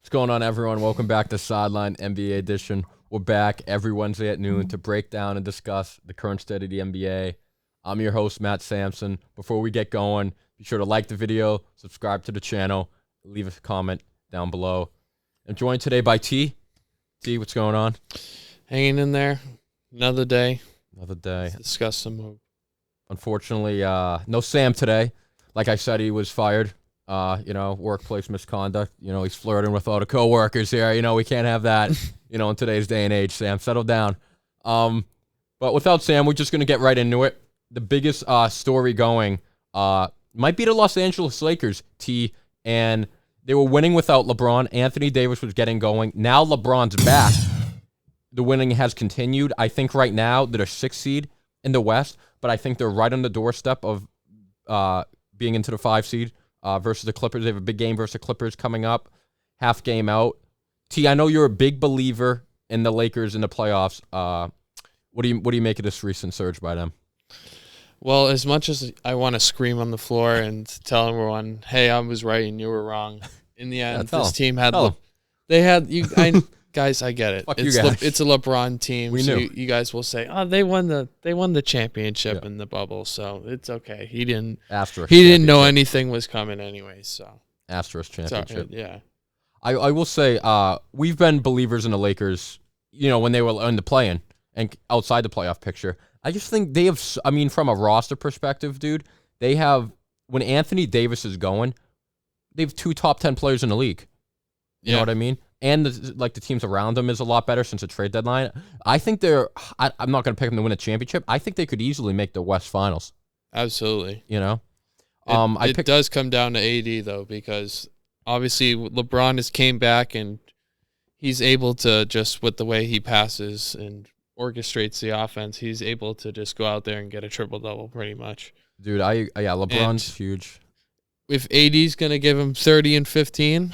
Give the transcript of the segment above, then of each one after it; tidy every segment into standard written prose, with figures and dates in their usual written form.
What's going on, everyone? Welcome back to Sideline NBA Edition. We're back every Wednesday at noon to break down and discuss the current state of the NBA. I'm your host, Matt Sampson. Before we get going, be sure to like the video, subscribe to the channel, leave a comment down below. I'm joined today by T. T, what's going on? Hanging in there. Another day. Another day. Let's discuss some hope. Unfortunately, no Sam today. Like I said, he was fired. Workplace misconduct. He's flirting with all the coworkers here. We can't have that, in today's day and age, Sam. Settle down. But without Sam, we're just going to get right into it. The biggest story going might be the Los Angeles Lakers, T, and they were winning without LeBron. Anthony Davis was getting going. Now LeBron's back. The winning has continued. I think right now they're a 6th seed in the West, but I think they're right on the doorstep of being into the 5 seed. Versus the Clippers. They have a big game versus the Clippers coming up. Half game out. T, I know you're a big believer in the Lakers in the playoffs. What do you make of this recent surge by them? Well, as much as I want to scream on the floor and tell everyone, "Hey, I was right and you were wrong," in the end, this team had guys, I get it. It's a LeBron team. We so knew. You guys will say, "Oh, they won the championship in the bubble," so it's okay. He didn't know anything was coming anyway. So asterisk championship. Yeah. I will say we've been believers in the Lakers. When they were in the play-in and outside the playoff picture. I just think they have. I mean, from a roster perspective, dude, they have when Anthony Davis is going, they have 2 top 10 players in the league. You know what I mean? And the teams around them is a lot better since the trade deadline. I think I'm not going to pick them to win a championship. I think they could easily make the West Finals. Absolutely. It does come down to AD though, because obviously LeBron has came back and he's able to just with the way he passes and orchestrates the offense, he's able to just go out there and get a triple-double pretty much. Dude, LeBron's huge. If AD's going to give him 30 and 15,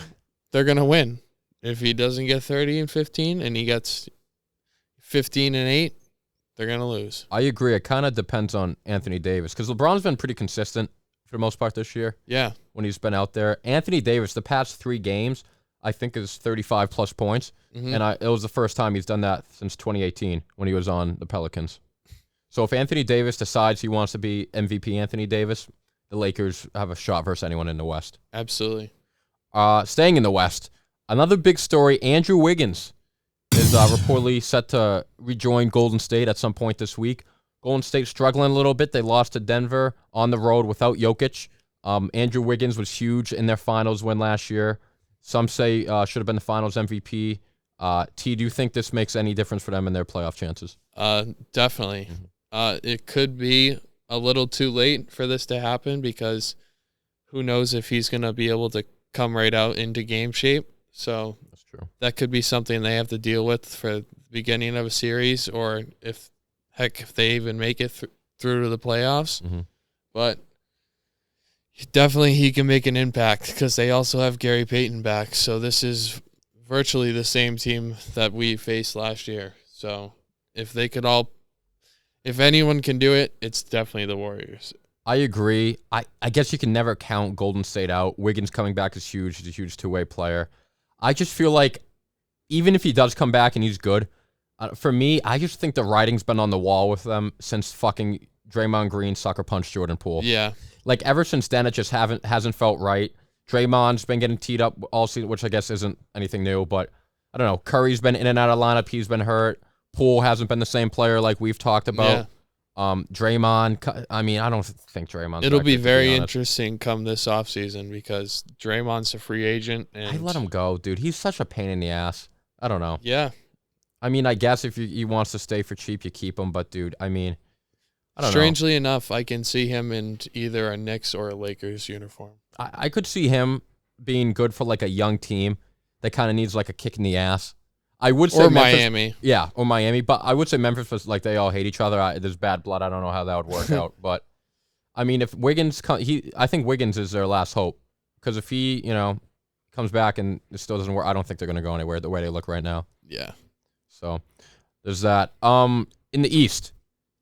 they're going to win. If he doesn't get 30 and 15 and he gets 15 and 8, they're going to lose. I agree. It kind of depends on Anthony Davis because LeBron's been pretty consistent for the most part this year. Yeah. When he's been out there. Anthony Davis, the past 3 games, I think is 35-plus points. Mm-hmm. And it was the first time he's done that since 2018 when he was on the Pelicans. So if Anthony Davis decides he wants to be MVP Anthony Davis, the Lakers have a shot versus anyone in the West. Absolutely. Staying in the West, another big story, Andrew Wiggins is reportedly set to rejoin Golden State at some point this week. Golden State struggling a little bit. They lost to Denver on the road without Jokic. Andrew Wiggins was huge in their finals win last year. Some say should have been the finals MVP. T, do you think this makes any difference for them in their playoff chances? Definitely. It could be a little too late for this to happen because who knows if he's going to be able to come right out into game shape. So that's true. That could be something they have to deal with for the beginning of a series or if they even make it through to the playoffs. Mm-hmm. But definitely he can make an impact because they also have Gary Payton back. So this is virtually the same team that we faced last year. So if anyone can do it, it's definitely the Warriors. I agree. I guess you can never count Golden State out. Wiggins coming back is huge. He's a huge 2-way player. I just feel like even if he does come back and he's good, for me, I just think the writing's been on the wall with them since fucking Draymond Green sucker punched Jordan Poole. Yeah. Ever since then, it just hasn't felt right. Draymond's been getting teed up all season, which I guess isn't anything new, but I don't know. Curry's been in and out of lineup. He's been hurt. Poole hasn't been the same player like we've talked about. Yeah. Draymond, I don't think Draymond's It'll be very interesting come this offseason because Draymond's a free agent. And I let him go, dude. He's such a pain in the ass. I don't know. Yeah. I guess if he wants to stay for cheap, you keep him. But, dude, I don't know. Strangely enough, I can see him in either a Knicks or a Lakers uniform. I could see him being good for, a young team that kind of needs, a kick in the ass. I would say or Memphis, Miami. Yeah, or Miami. But I would say Memphis was they all hate each other. There's bad blood. I don't know how that would work out. But, if Wiggins I think Wiggins is their last hope. Because if he, comes back and it still doesn't work, I don't think they're going to go anywhere the way they look right now. Yeah. So there's that. In the East,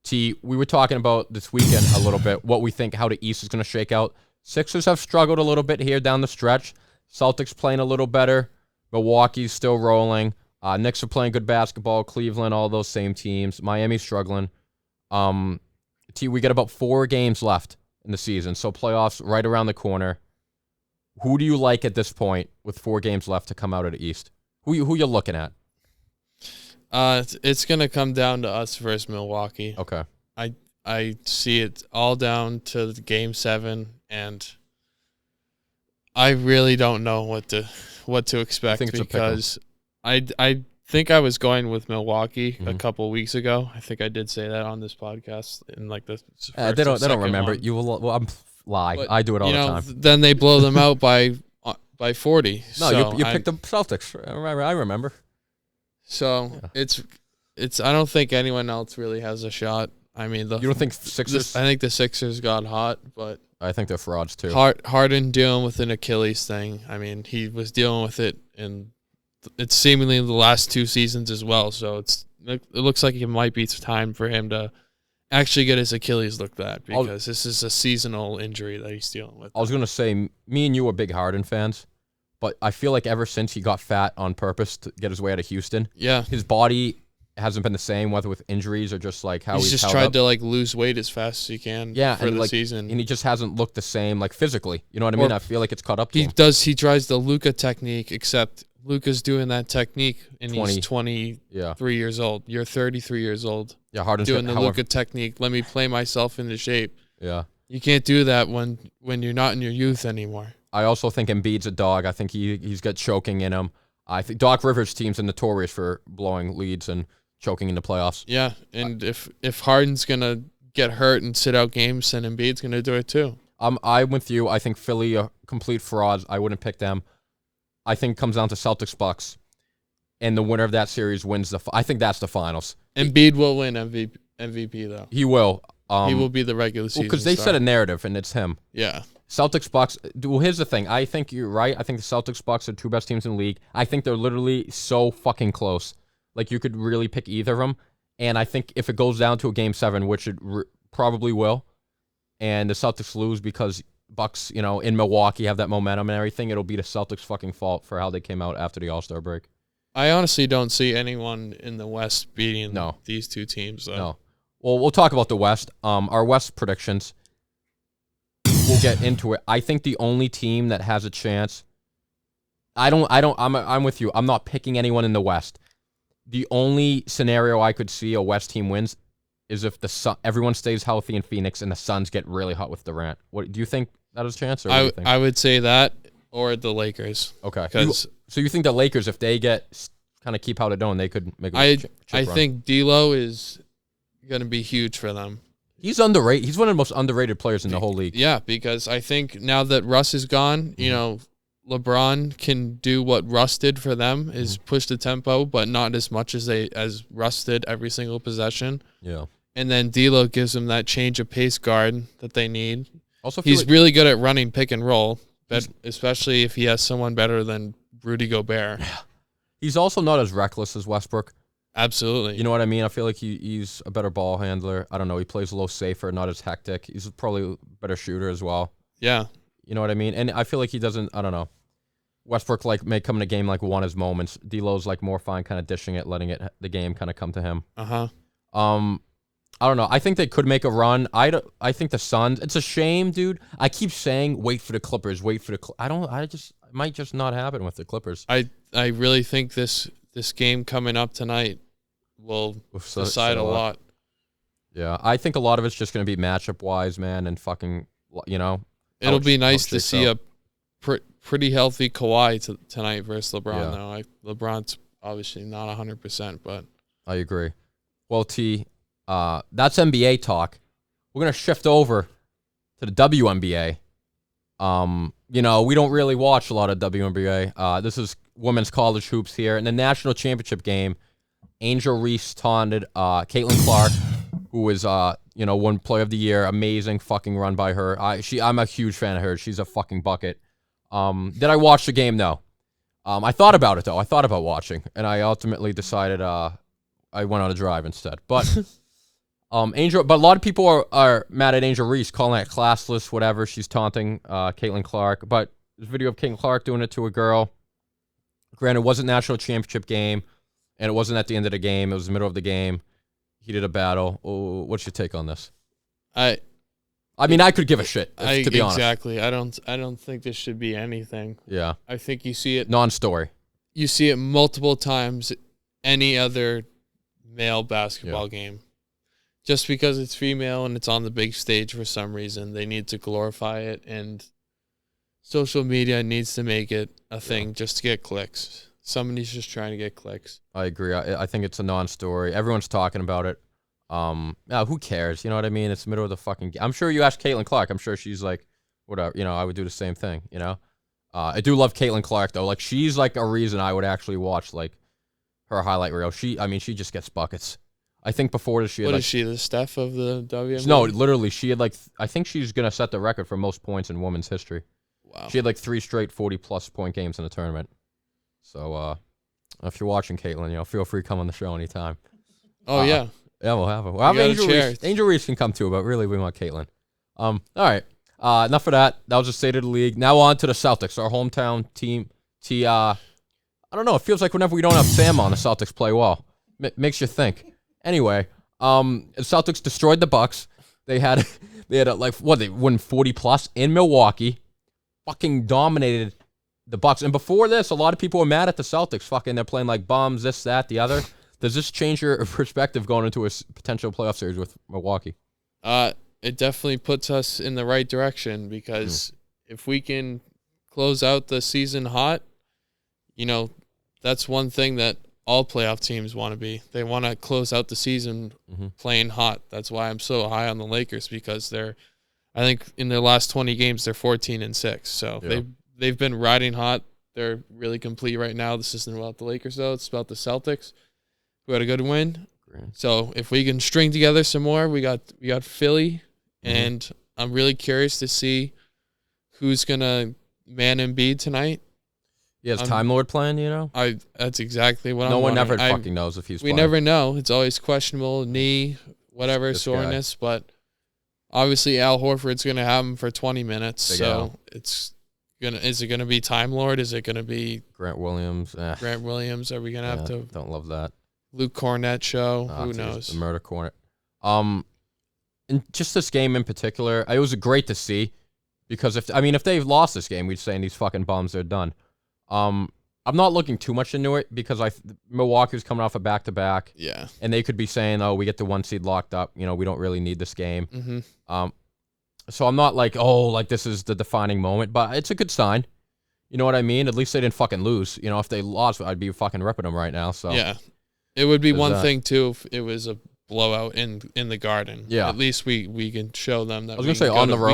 T, we were talking about this weekend a little bit, what we think, how the East is going to shake out. Sixers have struggled a little bit here down the stretch. Celtics playing a little better. Milwaukee's still rolling. Knicks are playing good basketball. Cleveland, all those same teams. Miami's struggling. We got about 4 games left in the season, so playoffs right around the corner. Who do you like at this point with 4 games left to come out of the East? Who you looking at? It's gonna come down to us versus Milwaukee. Okay. I see it all down to Game 7, and I really don't know what to expect because I think I was going with Milwaukee a couple weeks ago. I think I did say that on this podcast in like the first they don't remember one. You will. Well, I'm lie. But, I do it all the time. Then they blow them out by 40. No, so you picked the Celtics. I remember. So yeah. It's. I don't think anyone else really has a shot. I mean, you don't think Sixers? I think the Sixers got hot, but I think they're frauds too. Harden dealing with an Achilles thing. I mean, he was dealing with it in it's seemingly the last 2 seasons as well. So it looks like it might be time for him to actually get his Achilles looked at because this is a seasonal injury that he's dealing with. I was gonna say, me and you are big Harden fans, but I feel like ever since he got fat on purpose to get his way out of Houston, his body hasn't been the same, whether with injuries or just like how he's just held tried up. to like lose weight as fast as he can for the season. And he just hasn't looked the same, like physically. You know what I mean? I feel like it's caught up to him. He tries the Luka technique, except Luka's doing that technique and he's 23 years old. You're 33 years old. Yeah, Harden's doing the Luka technique. Let me play myself into shape. Yeah. You can't do that when you're not in your youth anymore. I also think Embiid's a dog. I think he's got choking in him. I think Doc Rivers' teams are notorious for blowing leads and choking in the playoffs. Yeah, and if Harden's gonna get hurt and sit out games, then Embiid's gonna do it too. I'm with you. I think Philly are complete frauds. I wouldn't pick them. I think it comes down to Celtics Bucks, and the winner of that series wins I think that's the finals. Embiid will win MVP though. He will. He will be the regular season because they set a narrative and it's him. Yeah. Celtics Bucks. Well, here's the thing. I think you're right. I think the Celtics Bucks are 2 best teams in the league. I think they're literally so fucking close. Like, you could really pick either of them. And I think if it goes down to a Game 7, which it probably will, and the Celtics lose because Bucks, in Milwaukee have that momentum and everything, it'll be the Celtics' fucking fault for how they came out after the All-Star break. I honestly don't see anyone in the West beating these 2 teams, though. No. Well, we'll talk about the West. Our West predictions, we'll get into it. I think the only team that has a chance, I'm with you. I'm not picking anyone in the West. The only scenario I could see a West team wins is if everyone stays healthy in Phoenix and the Suns get really hot with Durant. What do you think that has a chance? Or I would say that or the Lakers. Okay. So you think the Lakers, if they kind of keep how they're doing, they could make a chip run? I think D'Lo is going to be huge for them. He's underrated. He's one of the most underrated players in the whole league. Yeah, because I think now that Russ is gone, LeBron can do what Russ did for them, is push the tempo, but not as much as Russ did every single possession. Yeah. And then D'Lo gives them that change of pace guard that they need. Also, he's really good at running pick and roll, especially if he has someone better than Rudy Gobert. Yeah. He's also not as reckless as Westbrook. Absolutely. You know what I mean? I feel like he's a better ball handler. I don't know. He plays a little safer, not as hectic. He's probably a better shooter as well. Yeah. You know what I mean? And I feel like he doesn't, I don't know. Westbrook may come in a game want his moments. D'Lo's more fine, kind of dishing it, letting the game kind of come to him. Uh-huh. I don't know. I think they could make a run. I think the Suns. It's a shame, dude. I keep saying wait for the Clippers. Wait for the. It might just not happen with the Clippers. I really think this game coming up tonight will decide a lot. Yeah, I think a lot of it's just going to be matchup wise, man, and fucking It'll be nice to see a pretty healthy Kawhi tonight versus LeBron. Though LeBron's obviously not 100%, but I agree. Well, T, that's NBA talk. We're gonna shift over to the WNBA. We don't really watch a lot of WNBA. This is women's college hoops here. In the national championship game, Angel Reese taunted CAITLYN Clark, who was won Player of the Year. Amazing fucking run by her. I'm a huge fan of her. She's a fucking bucket. Did I watch the game? No. I thought about it though. I thought about watching, and I ultimately decided I went on a drive instead. But but a lot of people are mad at Angel Reese, calling it classless, whatever. She's taunting CAITLYN Clark. But there's a video of CAITLYN Clark doing it to a girl Granted, it wasn't national championship game, and it wasn't at the end of the game. It was the middle of the game. He did a battle. Oh, what's your take on this? I mean, I could give a shit, to be honest. Exactly. I don't think this should be anything. Yeah. I think you see it. Non-story. You see it multiple times any other male basketball game. Just because it's female and it's on the big stage for some reason, they need to glorify it, and social media needs to make it a thing just to get clicks. Somebody's just trying to get clicks. I agree. I think it's a non-story. Everyone's talking about it. Who cares? You know what I mean? It's the middle of the fucking game. I'm sure you ask Caitlin Clark. I'm sure she's like, whatever. You know, I would do the same thing, you know? I do love Caitlin Clark, though. Like, she's like a reason I would actually watch, like, her highlight reel. She just gets buckets. I think before this, she had, What is she, the Steph of the WNBA? No, literally, she had, like, I think she's going to set the record for most points in women's history. Wow. She had, like, 3 straight 40-plus point games in the tournament. So, if you're watching, Caitlin, you know, feel free to come on the show anytime. Oh, yeah. Yeah, we'll have her. We'll have Angel Reese. Angel Reese can come too, but really, we want Caitlin. All right. Enough of that. That was the state of the league. Now on to the Celtics, our hometown team. I don't know. It feels like whenever we don't have Sam on, the Celtics play well. Makes you think. Anyway, the Celtics destroyed the Bucks. They had they won 40+ in Milwaukee. Fucking dominated the Bucks. And before this, a lot of people were mad at the Celtics. Fucking, they're playing like bums, this, that, the other. Does this change your perspective going into a potential playoff series with Milwaukee? It definitely puts us in the right direction, because if we can close out the season hot, you know, that's one thing that all playoff teams want to be. They want to close out the season playing hot. That's why I'm so high on the Lakers, because I think in their last 20 games, they're 14-6. So they've been riding hot. They're really complete right now. This isn't about the Lakers, though. It's about the Celtics, who had a good win. Great. So if we can string together some more, we got Philly, and I'm really curious to see who's gonna man Embiid tonight. Yeah, is Time Lord playing, you know? That's exactly what I'm wondering. No one never fucking knows if he's playing. We never know. It's always questionable, knee, whatever, soreness. But obviously Al Horford's going to have him for 20 minutes. Is it going to be Time Lord? Is it going to be Grant Williams? Grant Williams? Are we going to have to? Don't love that. Luke Cornett show? Who knows? The murder corner. And just this game in particular, it was great to see, because if they've lost this game, we'd say these fucking bums, they're done. I'm not looking too much into it, because Milwaukee's coming off a back-to-back. Yeah. And they could be saying, oh, we get the 1 seed locked up. You know, we don't really need this game. So I'm not like, oh, like this is the defining moment, but it's a good sign. You know what I mean? At least they didn't fucking lose. You know, if they lost, I'd be fucking ripping them right now. So yeah. It would be one thing, too, if it was a blowout in the Garden. Yeah. At least we can show them that we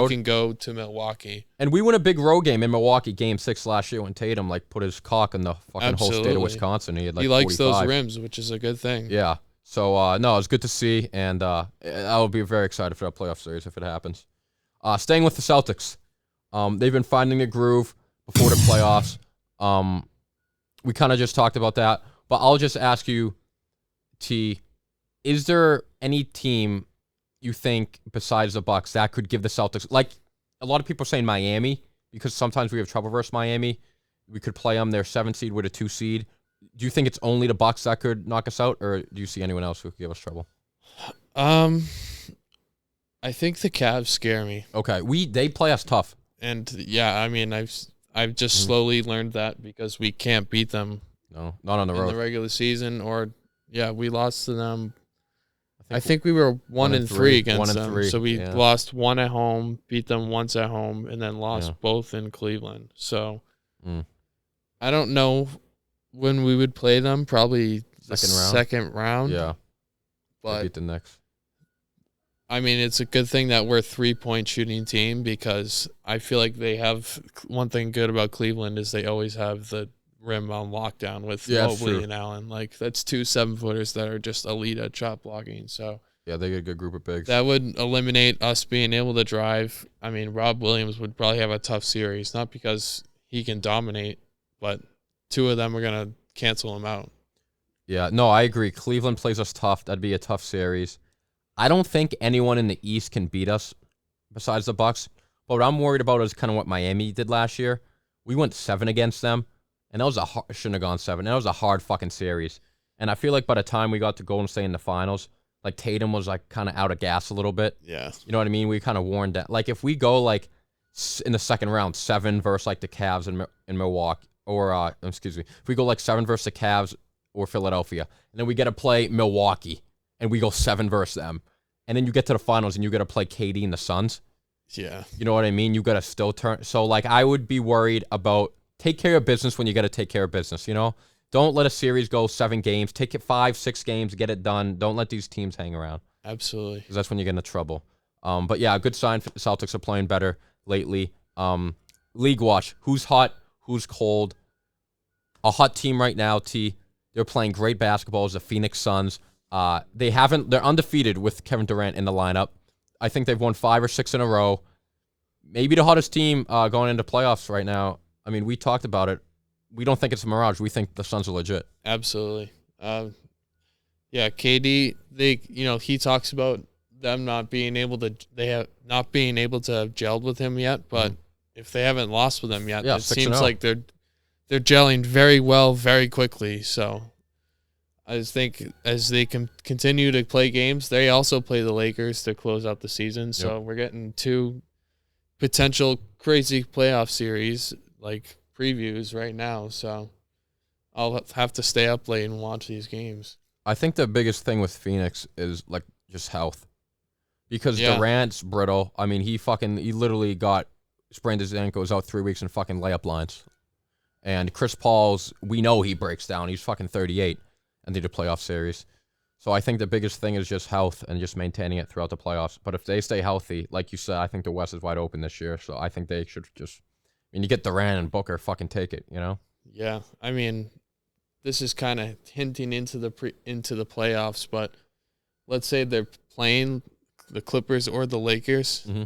can go to Milwaukee. And we won a big road game in Milwaukee, Game 6 last year, when Tatum put his cock in the fucking whole state of Wisconsin. He likes 45. those rims, which is a good thing. Yeah. So no, it's good to see, and I will be very excited for that playoff series if it happens. Staying with the Celtics, they've been finding a groove before the playoffs. We kind of just talked about that, but I'll just ask you, T, is there any team you think besides the Bucks that could give the Celtics, like a lot of people are saying Miami, because sometimes we have trouble versus Miami. We could play them, their 7 seed with a 2 seed. Do you think it's only the Bucks that could knock us out, or do you see anyone else who could give us trouble? I think the Cavs scare me. Okay, they play us tough. And yeah, I mean, I've just slowly learned that, because we can't beat them. No, not on the road in the regular season, or we lost to them. I think we were 1-3 against them. So we lost 1 at home, beat them once at home, and then lost both in Cleveland. So I don't know when we would play them. Probably the second round. Yeah, but beat the Knicks. I mean, it's a good thing that we're a 3-point shooting team, because I feel like they have one thing good about Cleveland is they always have the rim on lockdown with Mobley and Allen. Like, that's 2 7-footers that are just elite at shot blocking. So yeah, they get a good group of bigs. That would eliminate us being able to drive. I mean, Rob Williams would probably have a tough series, not because he can dominate, but 2 of them are going to cancel him out. Yeah, no, I agree. Cleveland plays us tough. That'd be a tough series. I don't think anyone in the East can beat us besides the Bucks. But what I'm worried about is kind of what Miami did last year. We went 7 against them. and that was shouldn't have gone 7. That was a hard fucking series. And I feel like by the time we got to Golden State in the finals, like Tatum was like kind of out of gas a little bit. Yeah. You know what I mean? We kind of worn down. Like if we go like in the second round 7 versus like the Cavs in Milwaukee, or excuse me, if we go like 7 versus the Cavs or Philadelphia, and then we get to play Milwaukee and we go 7 versus them, and then you get to the finals and you got to play KD and the Suns. Yeah. You know what I mean? You got to still turn. So like I would be worried about take care of business when you got to take care of business, you know? Don't let a series go 7 games. Take it 5, 6 games, get it done. Don't let these teams hang around. Absolutely. Because that's when you get into trouble. But yeah, a good sign for the Celtics are playing better lately. League watch. Who's hot? Who's cold? A hot team right now, T. They're playing great basketball as the Phoenix Suns. They're undefeated with Kevin Durant in the lineup. I think they've won 5 or 6 in a row. Maybe the hottest team going into playoffs right now. I mean, we talked about it. We don't think it's a mirage. We think the Suns are legit. Absolutely. Yeah, KD, he talks about them not being able to have gelled with him yet, but if they haven't lost with him yet, it seems like they're gelling very well very quickly. So I just think as they can continue to play games, they also play the Lakers to close out the season. So we're getting 2 potential crazy playoff series like previews right now. So I'll have to stay up late and watch these games. I think the biggest thing with Phoenix is like just health, because Durant's brittle. I mean, he literally sprained his ankle, was out 3 weeks in fucking layup lines. And Chris Paul's, we know he breaks down. He's fucking 38 and did a playoff series. So I think the biggest thing is just health and just maintaining it throughout the playoffs. But if they stay healthy, like you said, I think the West is wide open this year. So I think they should just, when you get Durant and Booker, fucking take it, you know? Yeah, I mean, this is kind of hinting into the playoffs, but let's say they're playing the Clippers or the Lakers. Mm-hmm.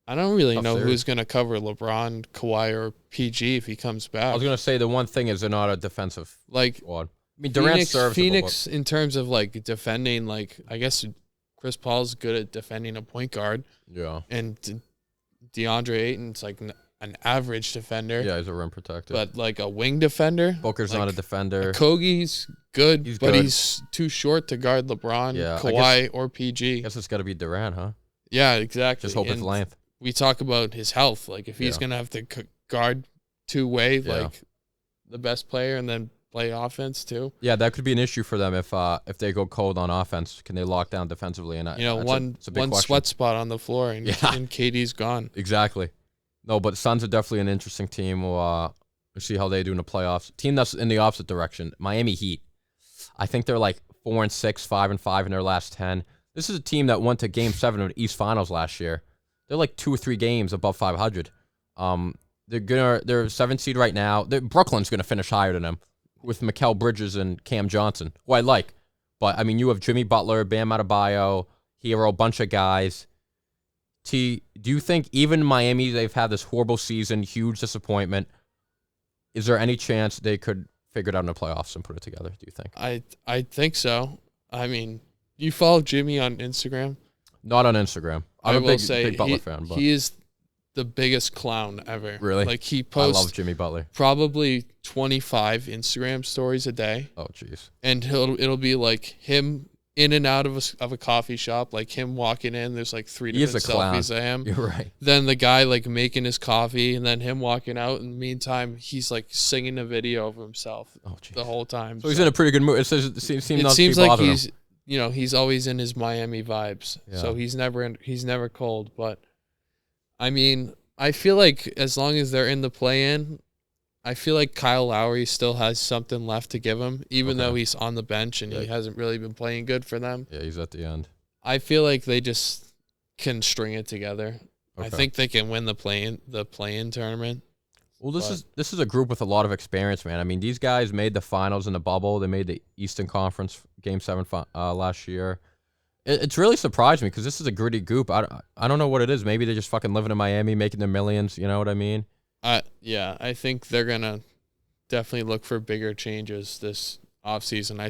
I don't really know who's going to cover LeBron, Kawhi, or PG if he comes back. I was going to say the one thing is they're not a defensive squad. I mean, Durant's serviceable. Phoenix, in terms of like defending, like I guess Chris Paul's good at defending a point guard. Yeah. And DeAndre Ayton's like an average defender. Yeah, he's a rim protector. But like a wing defender. Booker's not a defender. Kogie's good, he's too short to guard LeBron, Kawhi, or PG. I guess it's got to be Durant, huh? Yeah, exactly. Just hope it's length. We talk about his health. Like if he's going to have to guard two-way, like the best player, and then play offense too. Yeah, that could be an issue for them if they go cold on offense. Can they lock down defensively? And one sweat spot on the floor, and KD's gone. Exactly. No, but the Suns are definitely an interesting team. We'll see how they do in the playoffs. Team that's in the opposite direction, Miami Heat. I think they're like 4-6, 5-5 in their last 10. This is a team that went to Game 7 of the East Finals last year. They're like 2 or 3 games above 500. They're 7th seed right now. Brooklyn's gonna finish higher than them with Mikal Bridges and Cam Johnson, who I like. But I mean, you have Jimmy Butler, Bam Adebayo, Hero, a bunch of guys. Do you think even Miami, they've had this horrible season, huge disappointment? Is there any chance they could figure it out in the playoffs and put it together? Do you think? I think so. I mean, you follow Jimmy on Instagram? Not on Instagram. I'm a big Butler fan. But he is the biggest clown ever. Really? Like he posts. I love Jimmy Butler. Probably 25 Instagram stories a day. Oh, jeez. And it'll be like him in and out of a coffee shop, like him walking in. There's like 3 different selfies of him. You're right. Then the guy like making his coffee, and then him walking out. In the meantime, he's like singing a video of himself the whole time. So he's in a pretty good mood. It seems like he's he's always in his Miami vibes. Yeah. So he's never cold. But I mean, I feel like as long as they're in the play-in, I feel like Kyle Lowry still has something left to give him, even though he's on the bench and he hasn't really been playing good for them. Yeah, he's at the end. I feel like they just can string it together. Okay. I think they can win the play-in tournament. Well, this is a group with a lot of experience, man. I mean, these guys made the finals in the bubble. They made the Eastern Conference Game 7 last year. It's really surprised me because this is a gritty group. I don't know what it is. Maybe they're just fucking living in Miami, making their millions. You know what I mean? Yeah, I think they're going to definitely look for bigger changes this offseason. I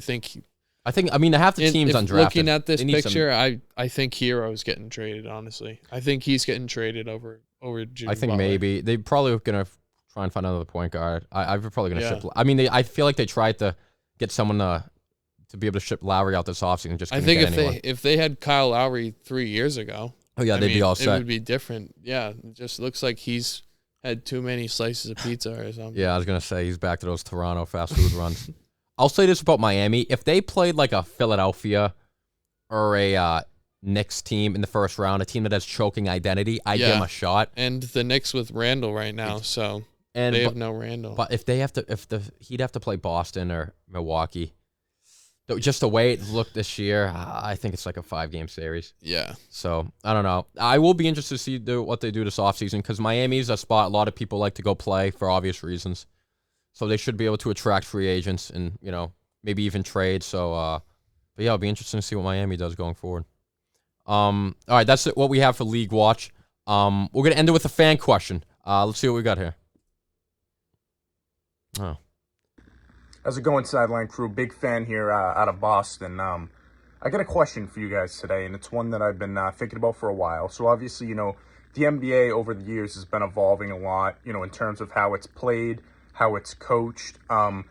mean, half the team's undrafted. Looking at this picture, I think Hero's getting traded, honestly. I think he's getting traded over Jimmy I think Butler. maybe. They're probably going to try and find another point guard. I'm probably going to Yeah. ship. I mean, I feel like they tried to get someone to be able to ship Lowry out this offseason. Just I couldn't think get anyone. if they had Kyle Lowry 3 years ago, Oh yeah, they'd be all set. It would be different. Yeah, it just looks like he's had too many slices of pizza or something. Yeah, I was gonna say he's back to those Toronto fast food runs. I'll say this about Miami: if they played like a Philadelphia or a Knicks team in the first round, a team that has choking identity, I'd give them a shot. And the Knicks with Randall right now, so they have no Randall. But if the He'd have to play Boston or Milwaukee. Just the way it looked this year, I think it's like a 5-game series. Yeah. So, I don't know. I will be interested to see what they do this offseason because Miami's a spot a lot of people like to go play for obvious reasons. So, they should be able to attract free agents and, maybe even trade. So, but yeah, it'll be interesting to see what Miami does going forward. All right, that's what we have for League Watch. We're going to end it with a fan question. Let's see what we got here. Oh. How's it going, Sideline crew? Big fan here out of Boston. I got a question for you guys today, and it's one that I've been thinking about for a while. So obviously, the NBA over the years has been evolving a lot, in terms of how it's played, how it's coached. I'm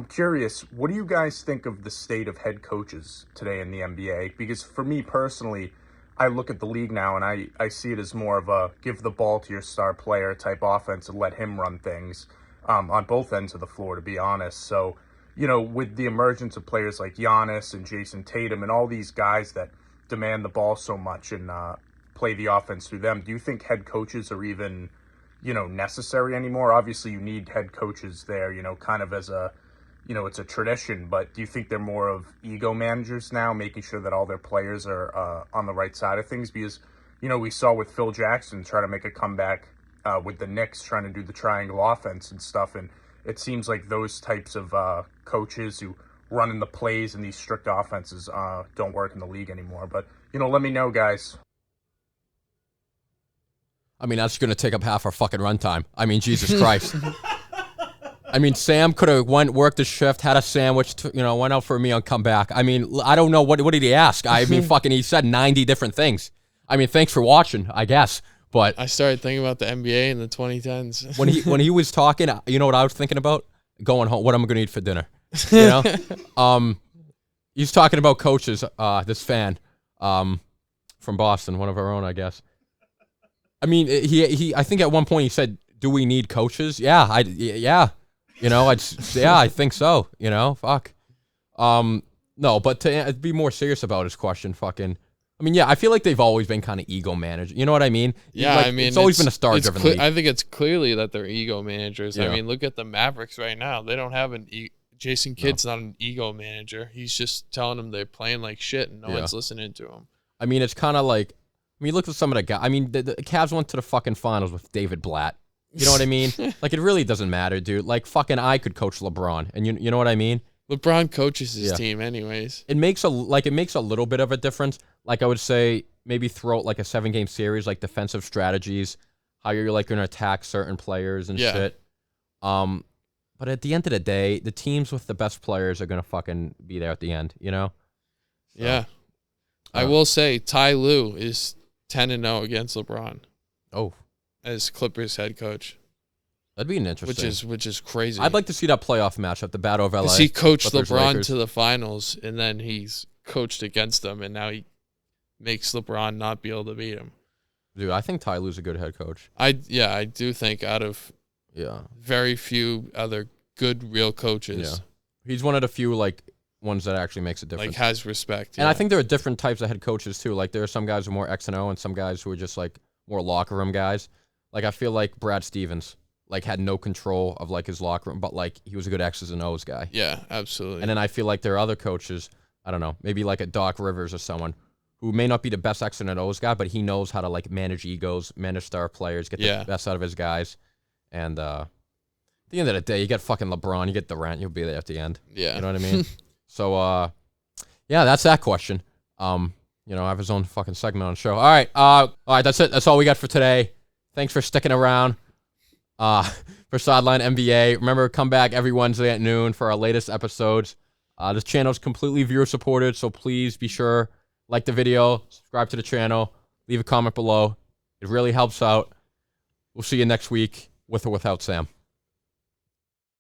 curious, what do you guys think of the state of head coaches today in the NBA? Because for me personally, I look at the league now, and I see it as more of a give the ball to your star player type offense and let him run things. On both ends of the floor, to be honest. So, with the emergence of players like Giannis and Jayson Tatum and all these guys that demand the ball so much and play the offense through them, do you think head coaches are even, necessary anymore? Obviously, you need head coaches there, kind of as a, it's a tradition, but do you think they're more of ego managers now, making sure that all their players are on the right side of things? Because, we saw with Phil Jackson try to make a comeback with the Knicks trying to do the triangle offense and stuff. And it seems like those types of coaches who run in the plays and these strict offenses don't work in the league anymore. But, let me know, guys. I mean, that's going to take up half our fucking runtime. I mean, Jesus Christ. I mean, Sam could have worked the shift, had a sandwich, went out for a meal and come back. I mean, I don't know. What did he ask? I mean, fucking, he said 90 different things. I mean, thanks for watching, I guess. But I started thinking about the NBA in the 2010s. when he was talking, you know what I was thinking about? Going home, what am I going to eat for dinner? He's talking about coaches. This fan, from Boston, one of our own, I guess. I mean, I think at one point he said, "Do we need coaches?" Yeah, I think so. Fuck. No, but to be more serious about his question, fucking. I mean, yeah, I feel like they've always been kind of ego managers. You know what I mean? Yeah, I mean, it's always been a star-driven league. I think it's clearly that they're ego managers. Yeah. I mean, look at the Mavericks right now. They don't have Jason Kidd's not an ego manager. He's just telling them they're playing like shit and no one's listening to him. I mean, it's kind of like, look at some of the guys. I mean, the Cavs went to the fucking finals with David Blatt. You know what I mean? Like, it really doesn't matter, dude. Like, fucking I could coach LeBron, and you know what I mean? LeBron coaches his team anyways. It makes a little bit of a difference. Like, I would say maybe throw out like a 7-game series, like defensive strategies, how you're like going to attack certain players and shit. But at the end of the day, the teams with the best players are going to fucking be there at the end, So, yeah. I will say Ty Lue is 10-0 against LeBron. Oh. As Clippers head coach. That'd be an interesting. Which is crazy. I'd like to see that playoff matchup, the Battle of LA. Because he coached Clippers, LeBron Lakers. to the finals, and then he's coached against them, and now he makes LeBron not be able to beat him. Dude, I think Ty Lue's a good head coach. I do think out of very few other good real coaches. Yeah. He's one of the few ones that actually makes a difference. Like has respect. And I think there are different types of head coaches too. Like there are some guys who are more X and O and some guys who are just like more locker room guys. Like I feel like Brad Stevens had no control of his locker room, but he was a good X's and O's guy. Yeah, absolutely. And then I feel like there are other coaches, I don't know, maybe like a Doc Rivers or someone who may not be the best X and O's guy, but he knows how to manage egos, manage star players, get the best out of his guys. And at the end of the day, you get fucking LeBron, you get Durant, you'll be there at the end. Yeah. You know what I mean? So, that's that question. Have his own fucking segment on the show. All right, that's it. That's all we got for today. Thanks for sticking around for Sideline NBA. Remember, come back every Wednesday at noon for our latest episodes. This channel is completely viewer supported, so please be sure, like the video, subscribe to the channel, leave a comment below. It really helps out. We'll see you next week. with or without Sam.